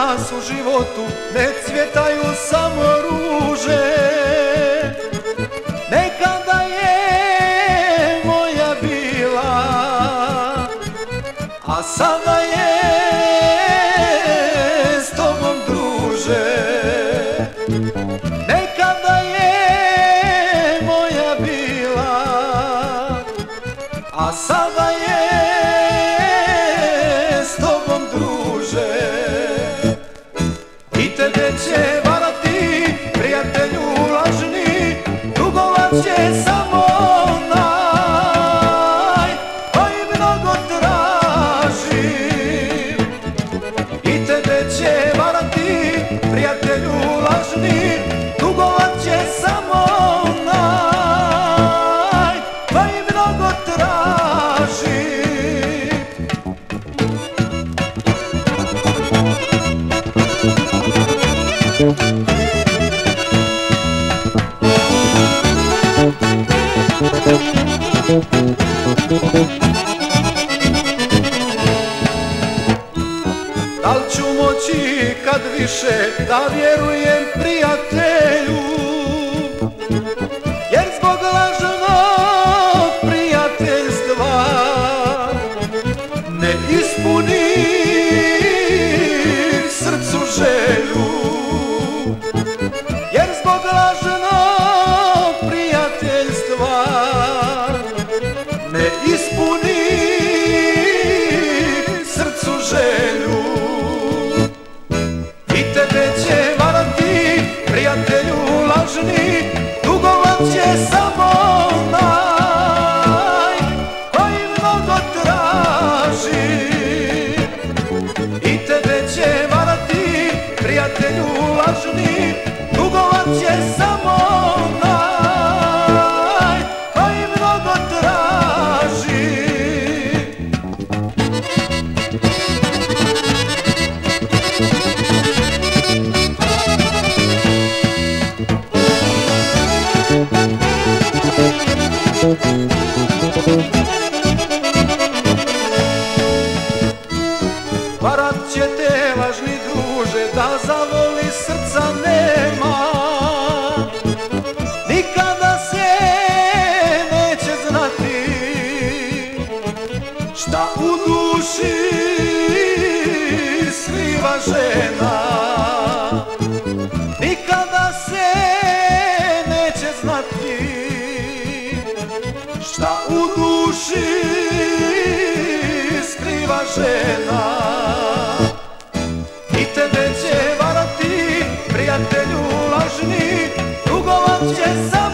nas u životu ne cvjetaju samo ruže. Nekada je moja bila, a sada je s tobom druže. Nekada je moja bila, a sada je s tobom druže. I tebe će varati, prijatelju lažni, dugovat će samo onaj koji mnogo traži. I tebe će varati, prijatelju lažni, dugovat će samo onaj koji mnogo traži. Dal' ću moći kad više da vjerujem prijatelju, jer zbog lažnog prijateljstva ne ispuni srcu želju. Jer zbog lažnog prijateljstva ne ispuni srcu želju. I tebe će varati, prijatelju lažni, dugovat će samo onaj koji mnogo traži. I tebe će varati, prijatelju lažni, dugovat će samo onaj koji mnogo traži. Varat će te lažni druže, da zavoli srca nema. Nikada se neće znati šta u duši skriva žena. Nikada se neće znati šta u duši skriva žena. I tebe će varati, prijatelju lažni, dugovat će samo